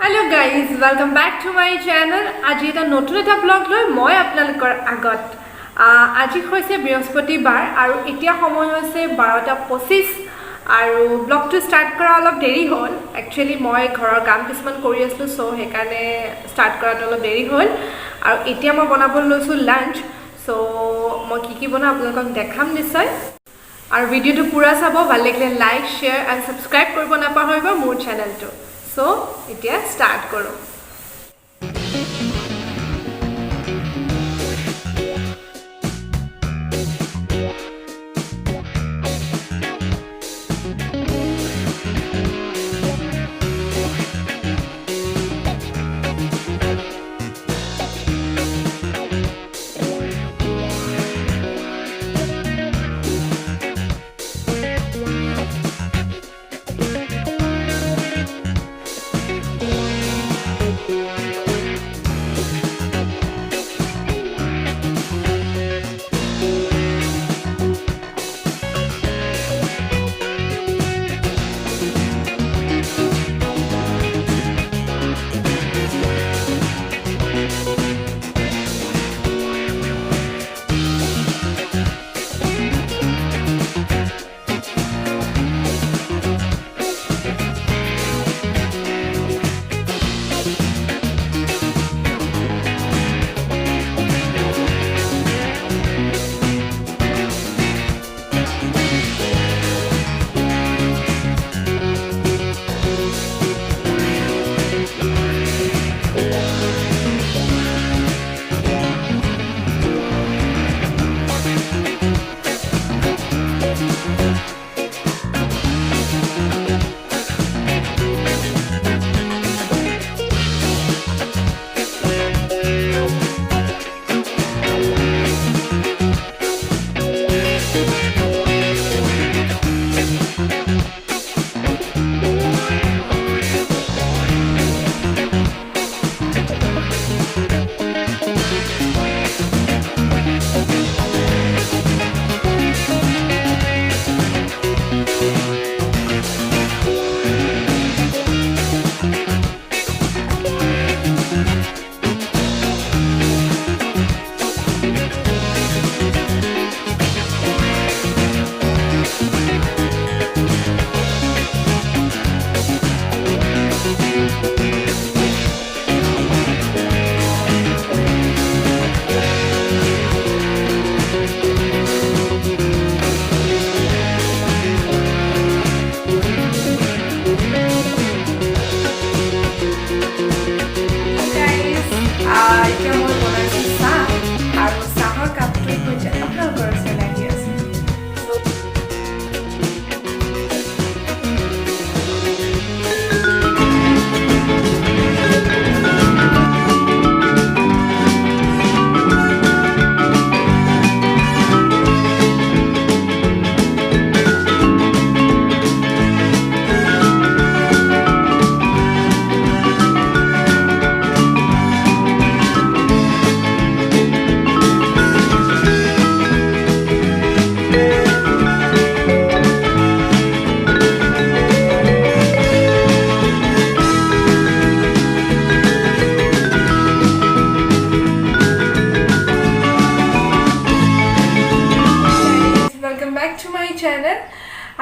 Hello guys, welcome back to my channel. আজি এটা নতুন এটা ব্লগ লৈ মই আপোনালোকৰ আগত আজি হৈছে বৃহস্পতিবাৰ আৰু এতিয়া সময় হৈছে 12:25 আৰু ব্লগটো ষ্টাৰ্ট কৰা অলপ দেৰি হ'ল একচুয়ালি মই ঘৰৰ কাম কিছুমান কৰি আছিলো সো হেকানে ষ্টাৰ্ট কৰাটো অলপ দেৰি হ'ল আৰু এতিয়া মই বনাবলৈ লৈছো লাঞ্চ সো মই কি বনাম আপোনালোকক দেখাম নিশ্চয় আৰু ভিডিওটো পুৰা চাব ভাল লাগিলে লাইক শেয়াৰ এণ্ড সাবস্ক্ৰাইব কৰিব নাপাহৰিব মোৰ চেনেলটো So, এতিয়া start কৰো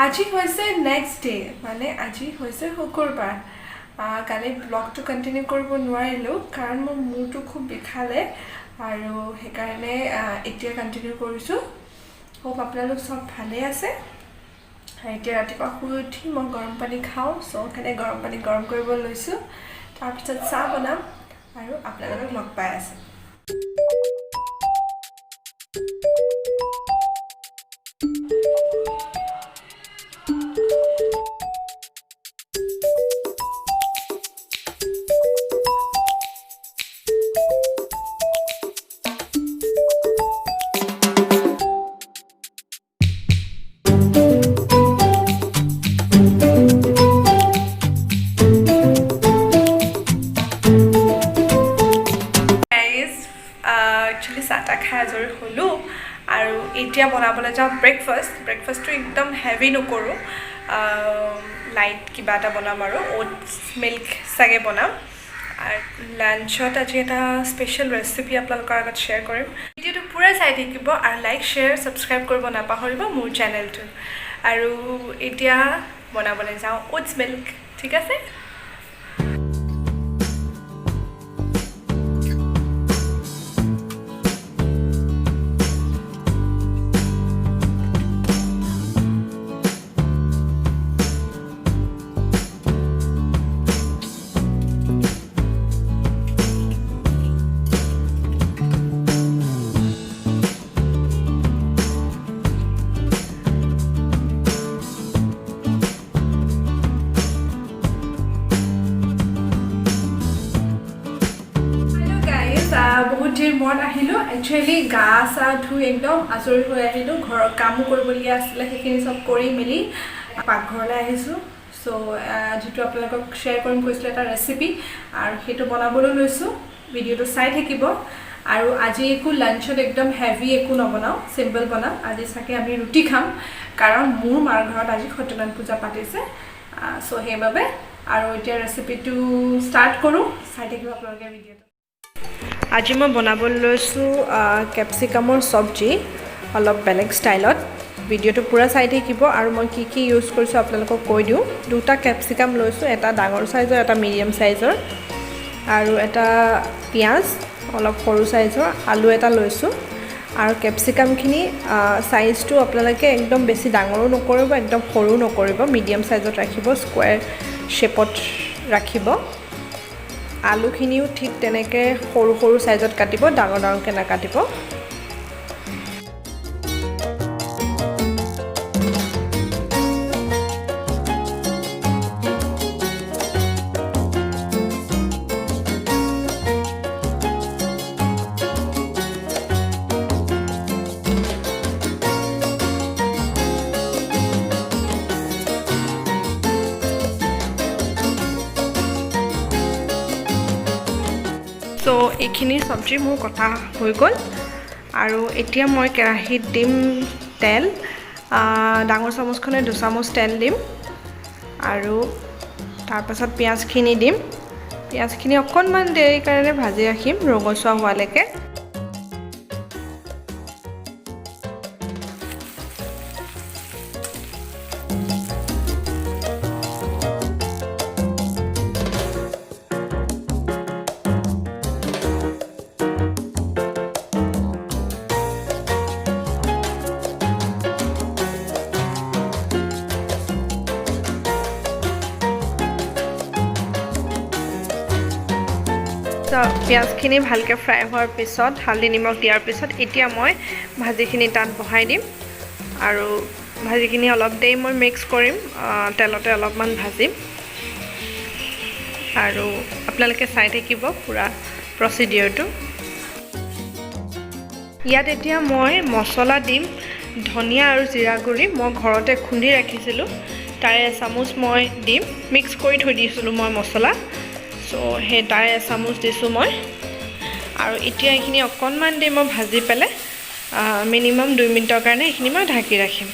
আজি হৈছে নেক্সট ডে মানে আজি হৈছে শুকুৰবাৰ কালি ব্লগটো কন্টিনিউ কৰিব নোৱাৰিলো কাৰণ মোৰ মূৰটো খুব বিখালে আৰু হেকাৰণে এতিয়া কন্টিনিউ কৰিছো হোপ আপোনালোক সব ভালে আছে এতিয়া ৰাতিপুৱা শুই উঠি মই গৰম পানী খাওঁ সো খানে গৰম পানী গৰম কৰিব লৈছো তাৰ পিছত চাহ বনাম আৰু আপোনালোকক লগ পাই আছে এতিয়া বনাবলৈ যাওঁ ব্ৰেকফাষ্টটো একদম হেভি নকৰো লাইট কিবা এটা বনাম আৰু ওটছ মিল্ক সাগে বনাম আৰু লাঞ্চত আজি এটা স্পেচিয়েল ৰেচিপি আপোনালোকৰ আগত শ্বেয়াৰ কৰিম ভিডিঅ'টো পুৰা চাই থাকিব আৰু লাইক শ্বেয়াৰ ছাবস্ক্ৰাইব কৰিব নাপাহৰিব মোৰ চেনেলটো আৰু এতিয়া বনাবলৈ যাওঁ ওটছ মিল্ক ঠিক আছে বহুত দিন মনত আহিলোঁ একচুৱেলি গা চা ধুই একদম আজৰি হৈ আহিলোঁ ঘৰৰ কামো কৰিবলগীয়া আছিলে সেইখিনি চব কৰি মেলি পাকঘৰলৈ আহিছোঁ চ' যিটো আপোনালোকক শ্বেয়াৰ কৰিম কৈছিলোঁ এটা ৰেচিপি আৰু সেইটো বনাবলৈ লৈছোঁ ভিডিঅ'টো চাই থাকিব আৰু আজি একো লাঞ্চত একদম হেভি একো নবনাওঁ চিম্পল বনাম আজি চাগে আমি ৰুটি খাম কাৰণ মোৰ মাৰ ঘৰত আজি সত্যনাৰায়ণ পূজা পাতিছে চ' সেইবাবে আৰু এতিয়া ৰেচিপিটো ষ্টাৰ্ট কৰোঁ চাই থাকিব আপোনালোকে ভিডিঅ'টো আজি মই বনাবলৈ লৈছোঁ কেপচিকামৰ চব্জি অলপ বেলেগ ষ্টাইলত ভিডিঅ'টো পুৰা চাই থাকিব আৰু মই কি কি ইউজ কৰিছোঁ আপোনালোকক কৈ দিওঁ দুটা কেপচিকাম লৈছোঁ এটা ডাঙৰ চাইজৰ এটা মিডিয়াম চাইজৰ আৰু এটা পিঁয়াজ অলপ সৰু চাইজৰ আলু এটা লৈছোঁ আৰু কেপচিকামখিনি চাইজটো আপোনালোকে একদম বেছি ডাঙৰো নকৰিব একদম সৰু নকৰিব মিডিয়াম চাইজত ৰাখিব স্কুৱেৰ শ্বেপত ৰাখিব আলুখিনিও ঠিক তেনেকৈ সৰু সৰু চাইজত কাটিব ডাঙৰ ডাঙৰকৈ নাকাটিব চ' এইখিনি চব্জি মোৰ কটা হৈ গ'ল আৰু এতিয়া মই কেৰাহীত দিম তেল ডাঙৰ চামুচখনে 2 চামুচ তেল দিম আৰু তাৰপাছত পিঁয়াজখিনি দিম পিঁয়াজখিনি অকণমান দেৰি কাৰণে ভাজি ৰাখিম ৰঙচুৱা হোৱালৈকে পিঁয়াজখিনি ভালকৈ ফ্ৰাই হোৱাৰ পিছত হালধি নিমখ দিয়াৰ পিছত এতিয়া মই ভাজিখিনি তাত বহাই দিম আৰু ভাজিখিনি অলপ দেৰি মই মিক্স কৰিম তেলতে অলপমান ভাজিম আৰু আপোনালোকে চাই থাকিব পুৰা প্ৰচিডিঅ'ৰটো ইয়াত এতিয়া মই মছলা দিম ধনিয়া আৰু জিৰা গুড়ি মই ঘৰতে খুন্দি ৰাখিছিলোঁ তাৰে এচামুচ মই দিম মিক্স কৰি থৈ দিছিলোঁ মই মছলা চ' সেই তাৰে এচামুচ দিছোঁ মই আৰু এতিয়া এইখিনি অকণমান দেৰি মই ভাজি পেলাই মিনিমাম 2 মিনিটৰ কাৰণে এইখিনি মই ঢাকি ৰাখিম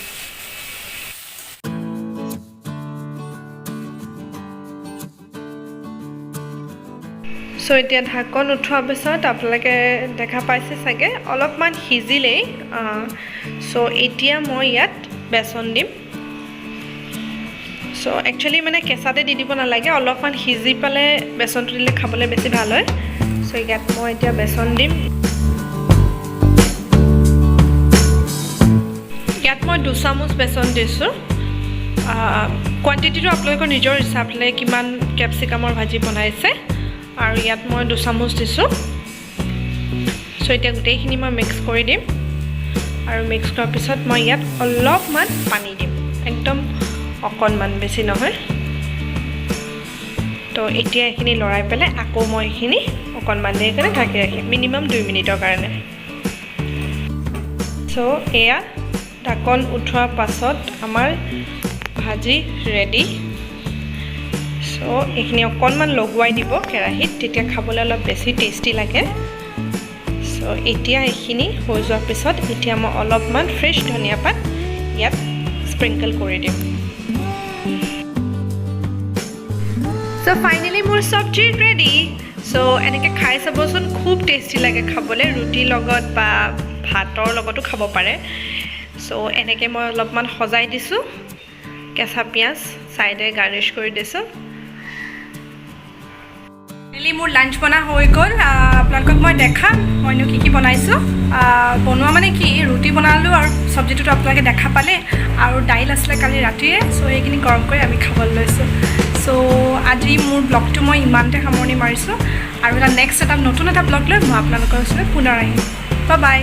চ' এতিয়া ঢাকন উঠোৱাৰ পিছত আপোনালোকে দেখা পাইছে চাগে অলপমান সিজিলেই চ' এতিয়া মই ইয়াত বেচন দিম চ' একচুৱেলি মানে কেঁচাতে দি দিব নালাগে অলপমান সিজি পেলাই বেচনটো দিলে খাবলৈ বেছি ভাল হয় চ' ইয়াত মই এতিয়া বেচন দিম ইয়াত মই 2 চামুচ বেচন দিছোঁ কোৱান্টিটিটো আপোনালোকৰ নিজৰ হিচাপলৈ কিমান কেপচিকামৰ ভাজি বনাইছে আৰু ইয়াত মই 2 চামুচ দিছোঁ চ' এতিয়া গোটেইখিনি মই মিক্স কৰি দিম আৰু মিক্স কৰাৰ পিছত মই ইয়াত অলপমান পানী দিম একদম অকণমান বেছি নহয় তো এতিয়া এইখিনি লৰাই পেলাই আকৌ মই এইখিনি অকণমান দেৰি কাৰণে ঢাকি ৰাখিম মিনিমাম 2 মিনিটৰ কাৰণে চ' এয়া ঢাকন উঠোৱাৰ পাছত আমাৰ ভাজি ৰেডি চ' এইখিনি অকণমান লগোৱাই দিব কেৰাহীত তেতিয়া খাবলৈ অলপ বেছি টেষ্টি লাগে চ' এতিয়া এইখিনি হৈ যোৱাৰ পিছত এতিয়া মই অলপমান ফ্ৰেছ ধনিয়া পাত ইয়াত স্প্ৰিংকল কৰি দিম চ' ফাইনেলি মোৰ চব্জি ৰেডি সো এনেকৈ খাই চাবচোন, খুব টেষ্টি লাগে খাবলৈ, ৰুটিৰ লগত বা ভাতৰ লগতো খাব পাৰে। সো এনেকৈ মই অলপমান সজাই দিছোঁ, কেঁচা পিঁয়াজ চাইডে গাৰ্নিছ কৰি দিছোঁ। ফাইনেলি মোৰ লাঞ্চ বনা হৈ গ'ল। আপোনালোকক মই দেখাম মইনো কি বনাইছোঁ। বনোৱা মানে কি, ৰুটি বনালোঁ আৰু চব্জিটোতো আপোনালোকে দেখা পালে, আৰু দাইল আছিলে কালি ৰাতিৰে। চ' সেইখিনি গৰম কৰি আমি খাবলৈ লৈছোঁ। চ' আজি মোৰ ব্লগটো মই ইমানতে সামৰণি মাৰিছোঁ, আৰু এটা নেক্সট নতুন এটা ব্লগ লৈ মই আপোনালোকৰ ওচৰলৈ পুনৰ আহিম। Bye bye.